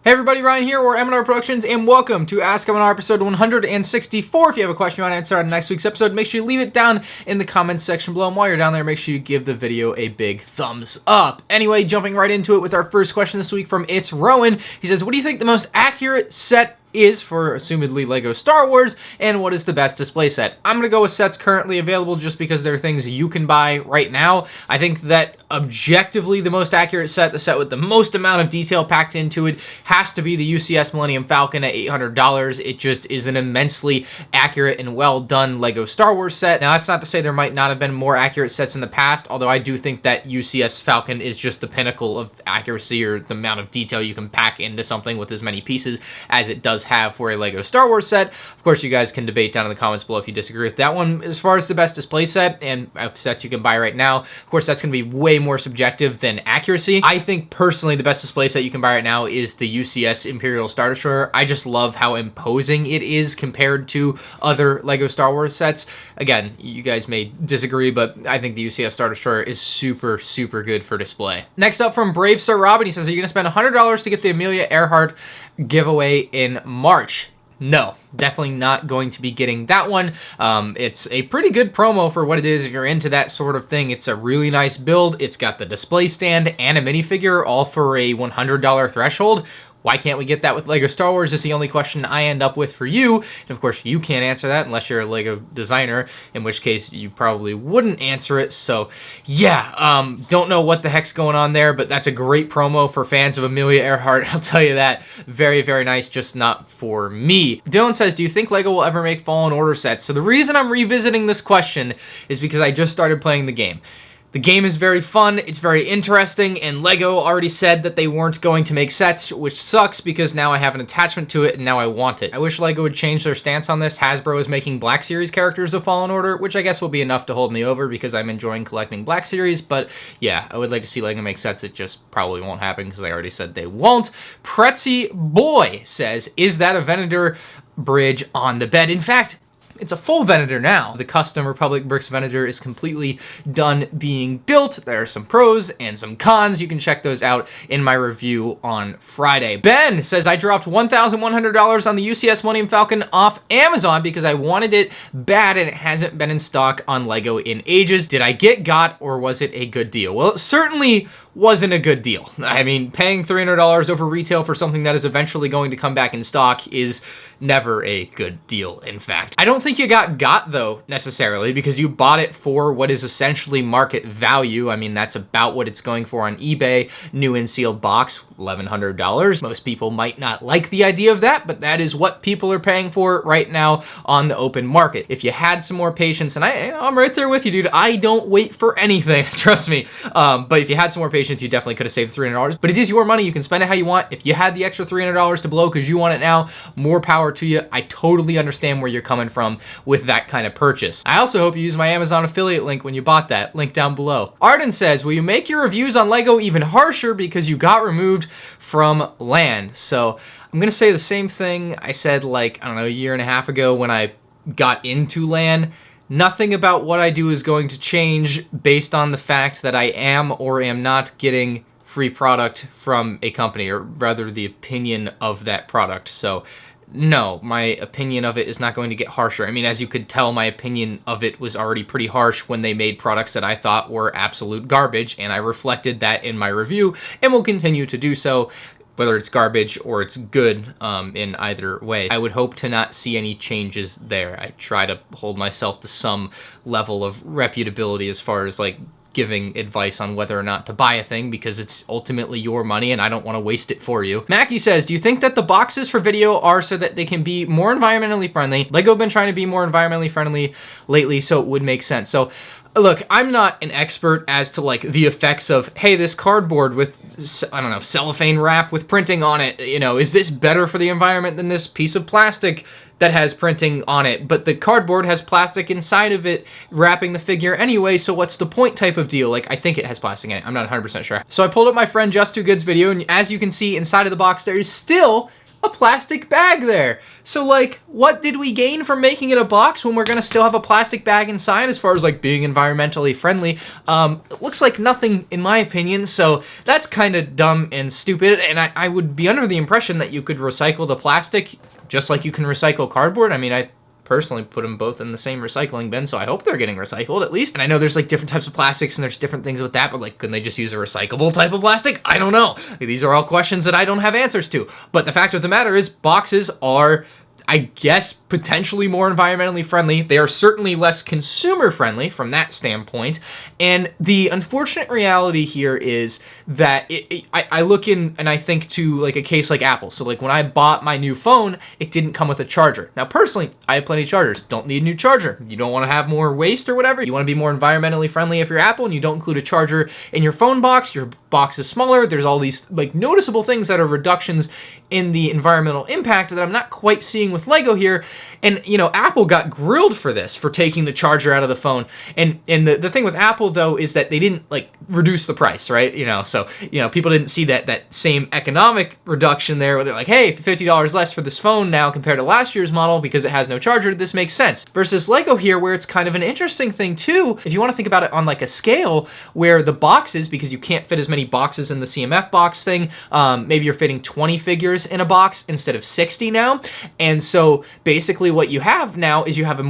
Hey everybody, Ryan here, or M&R Productions, and welcome to Ask M&R episode 164. If you have a question you want to answer on next week's episode, make sure you leave it down in the comments section below. And while you're down there, make sure you give the video a big thumbs up. Anyway, jumping right into it with our first question this week from It's Rowan. He says, what do you think the most accurate set is for assumedly LEGO Star Wars, and what is the best display set? I'm going to go with sets currently available just because they're things you can buy right now. I think that objectively the most accurate set, the set with the most amount of detail packed into it, has to be the UCS Millennium Falcon at $800. It just is an immensely accurate and well done LEGO Star Wars set. Now that's not to say there might not have been more accurate sets in the past, although I do think that UCS Falcon is just the pinnacle of accuracy, or the amount of detail you can pack into something with as many pieces as it does have for a LEGO Star Wars set. Of course, you guys can debate down in the comments below if you disagree with that one. As far as the best display set and sets you can buy right now, of course, that's going to be way more subjective than accuracy. I think personally the best display set you can buy right now is the UCS Imperial Star Destroyer. I just love how imposing it is compared to other LEGO Star Wars sets. Again, you guys may disagree, but I think the UCS Star Destroyer is super, super good for display. Next up from Brave Sir Robin, he says, are you going to spend $100 to get the Amelia Earhart giveaway in March? No, definitely not going to be getting that one. It's a pretty good promo for what it is if you're into that sort of thing. It's a really nice build. It's got the display stand and a minifigure, all for a $100 threshold. Why can't we get that with LEGO Star Wars is the only question I end up with for you. And of course, you can't answer that unless you're a LEGO designer, in which case you probably wouldn't answer it. So yeah, don't know what the heck's going on there, but that's a great promo for fans of Amelia Earhart. I'll tell you that. Very, very nice, just not for me. Dylan says, do you think LEGO will ever make Fallen Order sets? So the reason I'm revisiting this question is because I just started playing the game. The game is very fun, it's very interesting, and LEGO already said that they weren't going to make sets, which sucks because now I have an attachment to it and now I want it. I wish LEGO would change their stance on this. Hasbro is making Black Series characters of Fallen Order, which I guess will be enough to hold me over because I'm enjoying collecting Black Series, but yeah, I would like to see LEGO make sets. It just probably won't happen because I already said they won't. Pretzy Boy says, is that a Venator bridge on the bed? In fact, it's a full Venator now. The custom Republic Bricks Venator is completely done being built. There are some pros and some cons. You can check those out in my review on Friday. Ben says, I dropped $1,100 on the UCS Millennium Falcon off Amazon because I wanted it bad and it hasn't been in stock on LEGO in ages. Did I get got, or was it a good deal? Well, it certainly wasn't a good deal. I mean, paying $300 over retail for something that is eventually going to come back in stock is never a good deal, in fact. I don't think you got though, necessarily, because you bought it for what is essentially market value. I mean, that's about what it's going for on eBay. New and sealed box, $1,100. Most people might not like the idea of that, but that is what people are paying for right now on the open market. If you had some more patience, and I'm right there with you, dude. I don't wait for anything, trust me. But if you had some more patience, you definitely could have saved $300. But it is your money. You can spend it how you want. If you had the extra $300 to blow because you want it now, more power to you. I totally understand where you're coming from with that kind of purchase. I also hope you use my Amazon affiliate link when you bought that. Link down below. Arden says, will you make your reviews on LEGO even harsher because you got removed from LAN? So I'm going to say the same thing I said, like, I don't know, a year and a half ago when I got into LAN. Nothing about what I do is going to change based on the fact that I am or am not getting free product from a company, or rather the opinion of that product. So no, my opinion of it is not going to get harsher. I mean, as you could tell, my opinion of it was already pretty harsh when they made products that I thought were absolute garbage, and I reflected that in my review and will continue to do so, whether it's garbage or it's good, in either way. I would hope to not see any changes there. I try to hold myself to some level of reputability as far as like giving advice on whether or not to buy a thing, because it's ultimately your money and I don't want to waste it for you. Mackie says, do you think that the boxes for video are so that they can be more environmentally friendly? LEGO have been trying to be more environmentally friendly lately, so it would make sense. So look, I'm not an expert as to like the effects of, hey, this cardboard with, I don't know, cellophane wrap with printing on it, you know, is this better for the environment than this piece of plastic that has printing on it? But the cardboard has plastic inside of it wrapping the figure anyway, so what's the point type of deal? Like, I think it has plastic in it. I'm not 100% sure. So I pulled up my friend Just Too Good's video, and as you can see inside of the box, there is still a plastic bag there. So like, what did we gain from making it a box when we're gonna still have a plastic bag inside as far as like being environmentally friendly? It looks like nothing in my opinion, so that's kind of dumb and stupid, and I would be under the impression that you could recycle the plastic just like you can recycle cardboard. I mean, I personally put them both in the same recycling bin, so I hope they're getting recycled at least. And I know there's like different types of plastics and there's different things with that, but like, couldn't they just use a recyclable type of plastic? I don't know. These are all questions that I don't have answers to. But the fact of the matter is, boxes are, I guess, potentially more environmentally friendly. They are certainly less consumer friendly from that standpoint. And the unfortunate reality here is that I look in and I think to like a case like Apple. So like when I bought my new phone, it didn't come with a charger. Now personally, I have plenty of chargers. Don't need a new charger. You don't want to have more waste or whatever. You want to be more environmentally friendly if you're Apple and you don't include a charger in your phone box. Your box is smaller. There's all these like noticeable things that are reductions in the environmental impact that I'm not quite seeing with Lego here. And, you know, Apple got grilled for this, for taking the charger out of the phone. And the thing with Apple, though, is that they didn't, like, reduce the price, right? You know, so, you know, people didn't see that same economic reduction there where they're like, hey, $50 less for this phone now compared to last year's model because it has no charger, this makes sense. Versus Lego here, where it's kind of an interesting thing, too, if you want to think about it on, like, a scale where the boxes, because you can't fit as many boxes in the CMF box thing, maybe you're fitting 20 figures in a box instead of 60 now. And so basically what you have now is you have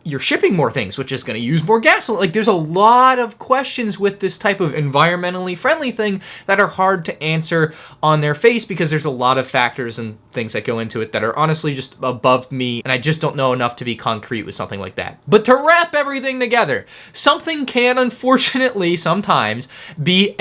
you're shipping more things, which is going to use more gasoline. Like, there's a lot of questions with this type of environmentally friendly thing that are hard to answer on their face because there's a lot of factors and things that go into it that are honestly just above me, and I just don't know enough to be concrete with something like that. But to wrap everything together, something can unfortunately sometimes be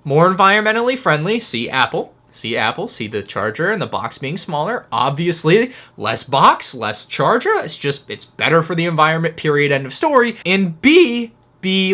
more environmentally friendly, see Apple, see the charger and the box being smaller. Obviously, less box, less charger. It's better for the environment, period, end of story. And B,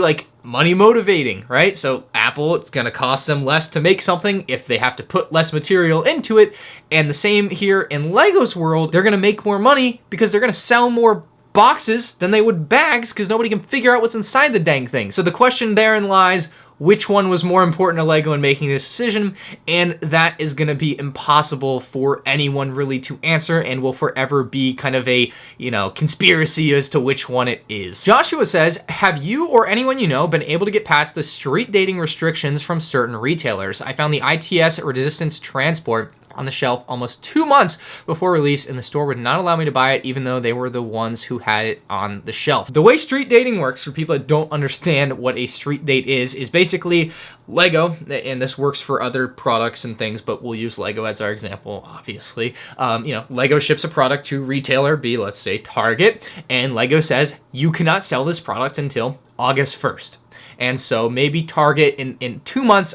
like money motivating, right? So Apple, it's gonna cost them less to make something if they have to put less material into it. And the same here in Lego's world, they're gonna make more money because they're gonna sell more boxes than they would bags because nobody can figure out what's inside the dang thing. So the question therein lies, which one was more important to Lego in making this decision? And that is going to be impossible for anyone really to answer and will forever be kind of a, you know, conspiracy as to which one it is. Joshua says, have you or anyone you know been able to get past the street dating restrictions from certain retailers? I found the ITS resistance transport on the shelf almost 2 months before release, and the store would not allow me to buy it even though they were the ones who had it on the shelf. The way street dating works, for people that don't understand what a street date is basically Lego, and this works for other products and things, but we'll use Lego as our example, obviously. You know, Lego ships a product to retailer B, let's say Target, and Lego says, you cannot sell this product until August 1st. And so maybe Target in 2 months,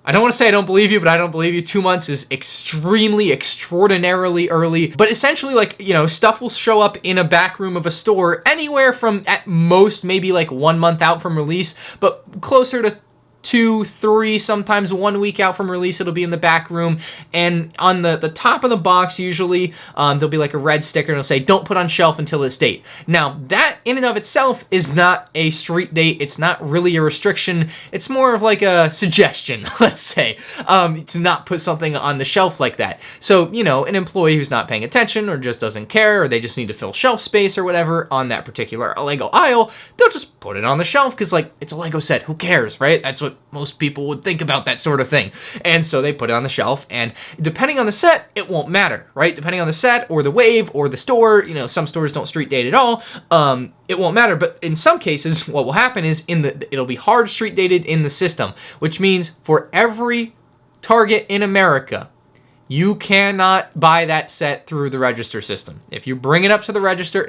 I don't want to say I don't believe you, but I don't believe you. 2 months is extraordinarily early. But essentially, like, you know, stuff will show up in a back room of a store anywhere from, at most, maybe like 1 month out from release, but closer to 2, 3, sometimes 1 week out from release, it'll be in the back room. And on the top of the box, usually, there'll be like a red sticker and it'll say, don't put on shelf until this date. Now, that in and of itself is not a street date. It's not really a restriction. It's more of like a suggestion, let's say, to not put something on the shelf like that. So, you know, an employee who's not paying attention or just doesn't care, or they just need to fill shelf space or whatever on that particular Lego aisle, they'll just put it on the shelf because, like, it's a Lego set. Who cares, right? That's what most people would think about that sort of thing. And so they put it on the shelf, and depending on the set, it won't matter, right? Depending on the set or the wave or the store, you know, some stores don't street date at all, it won't matter. But in some cases, what will happen is it'll be hard street dated in the system, which means for every Target in America, you cannot buy that set through the register system. If you bring it up to the register,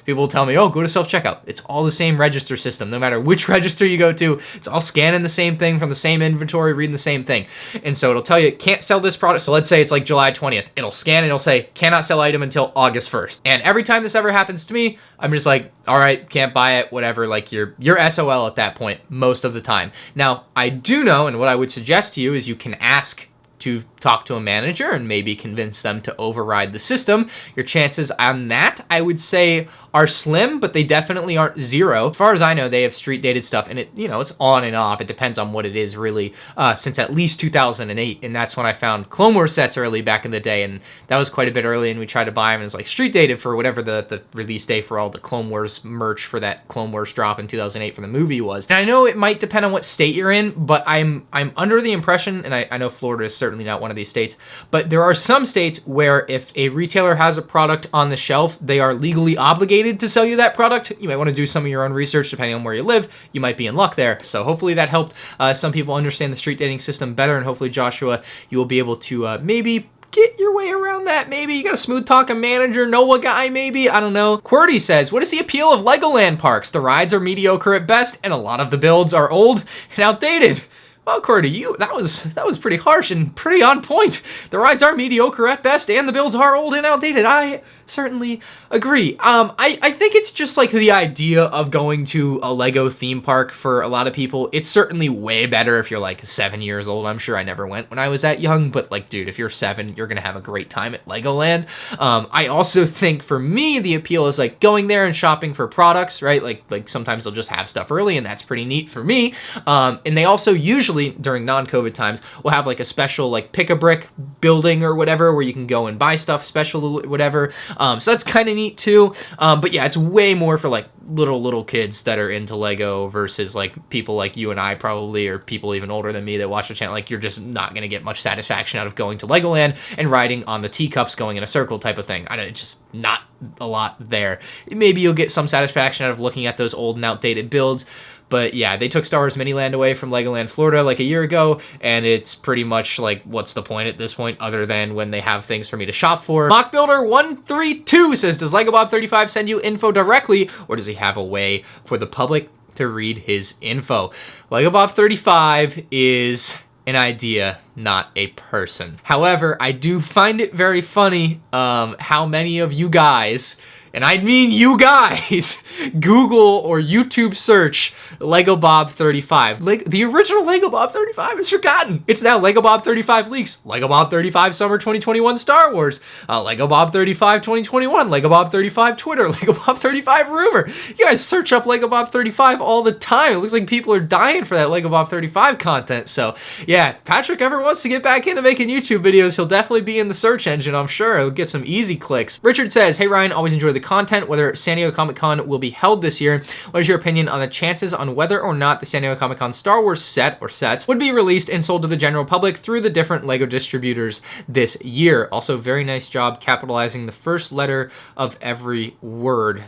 people will tell me, oh, go to self-checkout. It's all the same register system. No matter which register you go to, it's all scanning the same thing from the same inventory, reading the same thing. And so it'll tell you, can't sell this product. So let's say it's like July 20th. It'll scan and it'll say, cannot sell item until August 1st. And every time this ever happens to me, I'm just like, all right, can't buy it, whatever. Like, you're SOL at that point most of the time. Now, I do know, and what I would suggest to you is you can ask to talk to a manager and maybe convince them to override the system. Your chances on that, I would say, are slim, but they definitely aren't zero. As far as I know, they have street dated stuff, and it's on and off. It depends on what it is, really, since at least 2008, and that's when I found Clone Wars sets early back in the day, and that was quite a bit early, and we tried to buy them, and it's like street dated for whatever the release day for all the Clone Wars merch for that Clone Wars drop in 2008 for the movie was. And I know it might depend on what state you're in, but I'm under the impression, and I know Florida is certainly not one of these states, but there are some states where if a retailer has a product on the shelf, they are legally obligated to sell you that product. You might want to do some of your own research depending on where you live. You might be in luck there. So hopefully that helped some people understand the street dating system better, and hopefully, Joshua, you will be able to maybe get your way around that. Maybe you got a smooth talking manager, know a guy, maybe, I don't know. Qwerty says, what is the appeal of LEGOland parks? The rides are mediocre at best, and a lot of the builds are old and outdated. Well, Qwerty, that was pretty harsh and pretty on point. The rides are mediocre at best, and the builds are old and outdated. I certainly agree. I think it's just like the idea of going to a Lego theme park for a lot of people. It's certainly way better if you're like 7 years old. I'm sure I never went when I was that young, but like, dude, if you're 7, you're gonna have a great time at LEGOland. I also think for me, the appeal is like going there and shopping for products, right? Like sometimes they'll just have stuff early, and that's pretty neat for me. And they also usually during non-COVID times will have like a special like pick-a-brick building or whatever where you can go and buy stuff special, whatever. So that's kind of neat too. But yeah, it's way more for like little kids that are into Lego versus like people like you and I probably, or people even older than me that watch the channel. Like, you're just not going to get much satisfaction out of going to Legoland and riding on the teacups going in a circle type of thing. I don't, just not a lot there. Maybe you'll get some satisfaction out of looking at those old and outdated builds. But yeah, they took Star Wars Miniland away from Legoland Florida like a year ago, and it's pretty much like, what's the point at this point other than when they have things for me to shop for? MockBuilder132 says, does Lego Bob 35 send you info directly, or does he have a way for the public to read his info? Lego Bob 35 is an idea, not a person. However, I do find it very funny how many of you guys, and I mean you guys, Google or YouTube search Lego Bob 35. The original Lego Bob 35 is forgotten. It's now Lego Bob 35 leaks, Lego Bob 35 Summer 2021 Star Wars, Lego Bob 35 2021, Lego Bob 35 Twitter, Lego Bob 35 rumor. You guys search up Lego Bob 35 all the time. It looks like people are dying for that Lego Bob 35 content. So yeah, if Patrick ever wants to get back into making YouTube videos, he'll definitely be in the search engine, I'm sure. He'll get some easy clicks. Richard says, hey Ryan, always enjoy the content. Whether San Diego Comic-Con will be held this year, what is your opinion on the chances on whether or not the San Diego Comic-Con Star Wars set or sets would be released and sold to the general public through the different Lego distributors this year? Also, very nice job capitalizing the first letter of every word.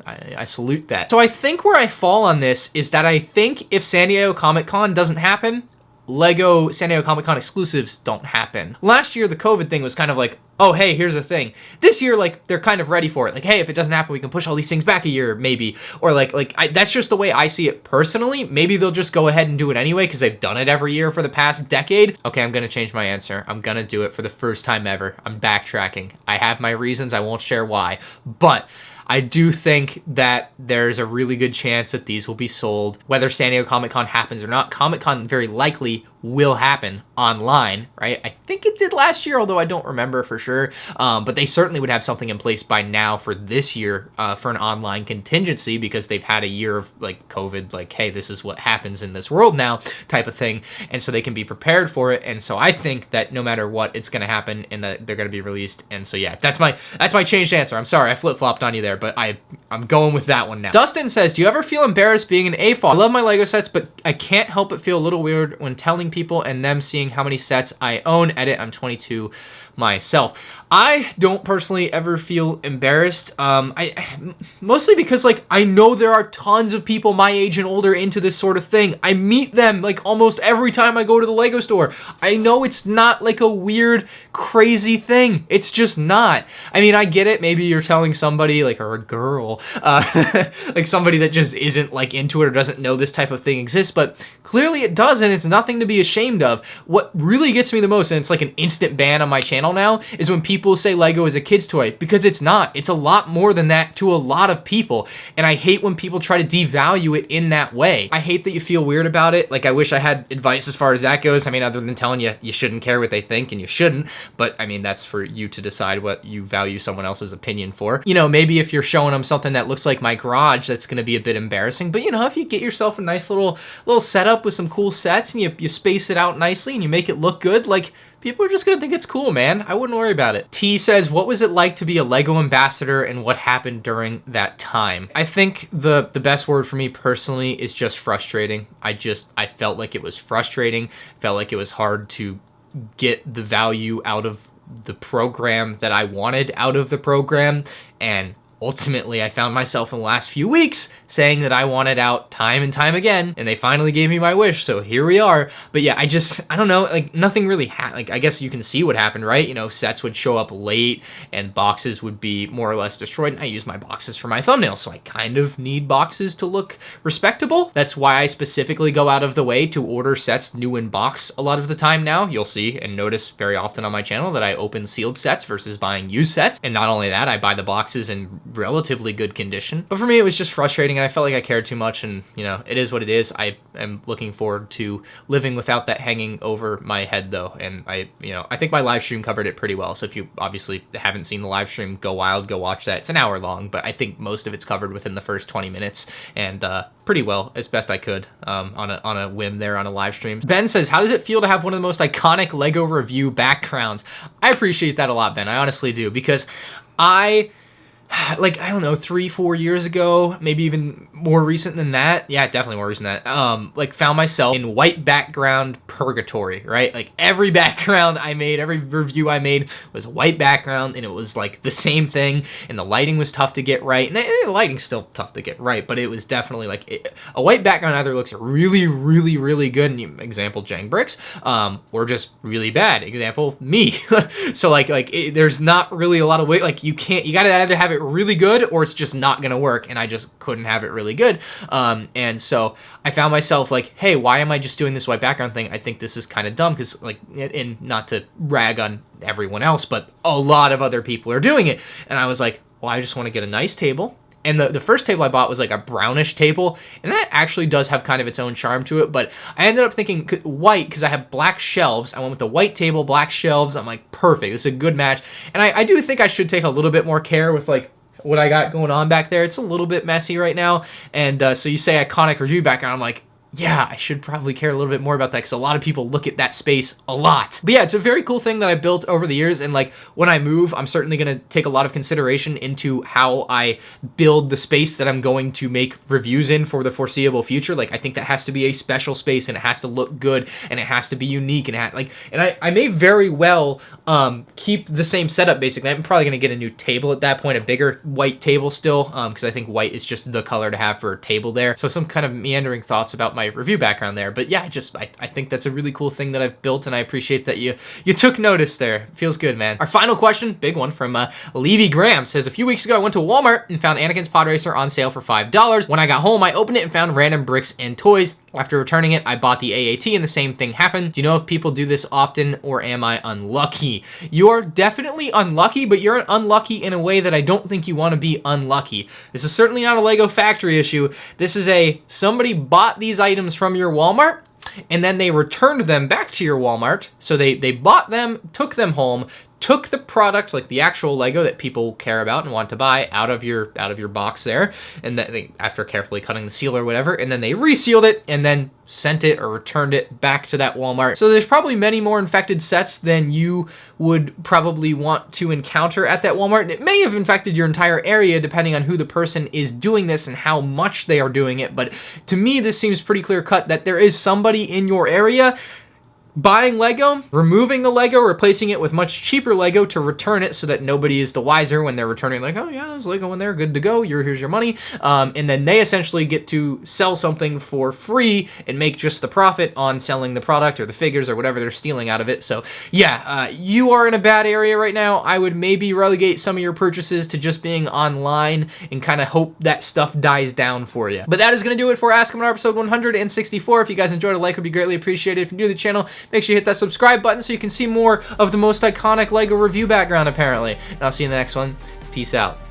I salute that. So I think where I fall on this is that I think if San Diego Comic-Con doesn't happen, Lego San Diego Comic-Con exclusives don't happen. Last year, the COVID thing was kind of like, oh, hey, here's a thing. This year, like, they're kind of ready for it. Like, hey, if it doesn't happen, we can push all these things back a year, maybe. Or that's just the way I see it personally. Maybe they'll just go ahead and do it anyway because they've done it every year for the past decade. Okay, I'm gonna change my answer. I'm gonna do it for the first time ever. I'm backtracking. I have my reasons. I won't share why. But I do think that there's a really good chance that these will be sold. Whether San Diego Comic-Con happens or not, Comic-Con very likely will happen online, right? I think it did last year, although I don't remember for sure. But they certainly would have something in place by now for this year for an online contingency because they've had a year of like COVID, like, hey, this is what happens in this world now type of thing. And so they can be prepared for it. And so I think that no matter what, it's going to happen and that they're going to be released. And so, yeah, that's my changed answer. I'm sorry, I flip-flopped on you there, but I'm going with that one now. Dustin says, do you ever feel embarrassed being an AFOL? I love my Lego sets, but I can't help but feel a little weird when telling people and them seeing how many sets I own. Edit, I'm 22 myself. I don't personally ever feel embarrassed. I mostly because like I know there are tons of people my age and older into this sort of thing. I meet them like almost every time I go to the Lego store. I know it's not like a weird, crazy thing. It's just not. I mean, I get it. Maybe you're telling somebody like, or a girl, like somebody that just isn't like into it or doesn't know this type of thing exists, but clearly it does, and it's nothing to be be ashamed of. What really gets me the most, and it's like an instant ban on my channel now, is when people say Lego is a kid's toy, because it's not. It's a lot more than that to a lot of people, and I hate when people try to devalue it in that way. I hate that you feel weird about it. Like, I wish I had advice as far as that goes. I mean, other than telling you you shouldn't care what they think, and you shouldn't, but I mean, that's for you to decide what you value someone else's opinion for. You know, maybe if you're showing them something that looks like my garage, that's going to be a bit embarrassing, but you know, if you get yourself a nice little setup with some cool sets, and you space it out nicely, and you make it look good, like, people are just gonna think it's cool, man. I wouldn't worry about it. T says, what was it like to be a Lego ambassador, and what happened during that time? I think the best word for me personally is just frustrating. I felt like it was frustrating, felt like it was hard to get the value out of the program that I wanted out of the program, and ultimately, I found myself in the last few weeks saying that I wanted out time and time again, and they finally gave me my wish, so here we are. But yeah, I don't know, like, nothing really like, I guess you can see what happened, right? You know, sets would show up late, and boxes would be more or less destroyed, and I use my boxes for my thumbnails, so I kind of need boxes to look respectable. That's why I specifically go out of the way to order sets new in box a lot of the time now. You'll see and notice very often on my channel that I open sealed sets versus buying used sets, and not only that, I buy the boxes in relatively good condition. But for me, it was just frustrating, and I felt like I cared too much, and you know, it is what it is. I am looking forward to living without that hanging over my head, though, and I think my live stream covered it pretty well. So if you obviously haven't seen the live stream, go wild, go watch that. It's an hour long, but I think most of it's covered within the first 20 minutes, and pretty well, as best I could, on a whim there on a live stream. Ben says, how does it feel to have one of the most iconic Lego review backgrounds? I appreciate that a lot, Ben. I honestly do, because I don't know, 3-4 years ago, maybe even more recent than that. Yeah, definitely more recent than that. Like, found myself in white background purgatory, right? Like, every background I made, every review I made was a white background, and it was like the same thing, and the lighting was tough to get right. And the lighting's still tough to get right, but it was definitely like a white background either looks really, really, really good, and example, Jang Bricks, or just really bad. Example, me. So there's not really a lot of way. Like, you gotta either have it really good or it's just not gonna work, and I just couldn't have it really good. And so I found myself like, hey, why am I just doing this white background thing? I think this is kind of dumb, because like, and not to rag on everyone else, but a lot of other people are doing it. And I was like, well, I just want to get a nice table. And the first table I bought was like a brownish table, and that actually does have kind of its own charm to it, but I ended up thinking white because I have black shelves. I went with the white table, black shelves. I'm like, perfect, this is a good match. And I do think I should take a little bit more care with like what I got going on back there. It's a little bit messy right now, and so you say iconic review background, I'm like, yeah, I should probably care a little bit more about that, because a lot of people look at that space a lot. But yeah, it's a very cool thing that I built over the years, and like, when I move, I'm certainly going to take a lot of consideration into how I build the space that I'm going to make reviews in for the foreseeable future. Like, I think that has to be a special space, and it has to look good, and it has to be unique, and I may very well keep the same setup. Basically, I'm probably going to get a new table at that point, a bigger white table still, because I think white is just the color to have for a table there. So some kind of meandering thoughts about my review background there. But yeah, I think that's a really cool thing that I've built, and I appreciate that you took notice there. Feels good, man. Our final question, big one, from Levy Graham, says, a few weeks ago I went to Walmart and found Anakin's Pod Racer on sale for $5. When I got home, I opened it and found random bricks and toys. After returning it, I bought the AAT, and the same thing happened. Do you know if people do this often, or am I unlucky? You're definitely unlucky, but you're unlucky in a way that I don't think you want to be unlucky. This is certainly not a Lego factory issue. This is somebody bought these items from your Walmart, and then they returned them back to your Walmart. So they bought them, took them home, took the product, like the actual Lego that people care about and want to buy, out of your box there, and then after carefully cutting the seal or whatever, and then they resealed it and then sent it or returned it back to that Walmart. So there's probably many more infected sets than you would probably want to encounter at that Walmart, and it may have infected your entire area depending on who the person is doing this and how much they are doing it. But to me, this seems pretty clear cut that there is somebody in your area buying Lego, removing the Lego, replacing it with much cheaper Lego to return it so that nobody is the wiser when they're returning, like, oh yeah, there's Lego in there, good to go, here's your money. And then they essentially get to sell something for free and make just the profit on selling the product or the figures or whatever they're stealing out of it. So yeah, you are in a bad area right now. I would maybe relegate some of your purchases to just being online and kind of hope that stuff dies down for you. But that is going to do it for Ask M&R episode 164. If you guys enjoyed, a like would be greatly appreciated. If you're new to the channel, make sure you hit that subscribe button so you can see more of the most iconic Lego review background, apparently. And I'll see you in the next one. Peace out.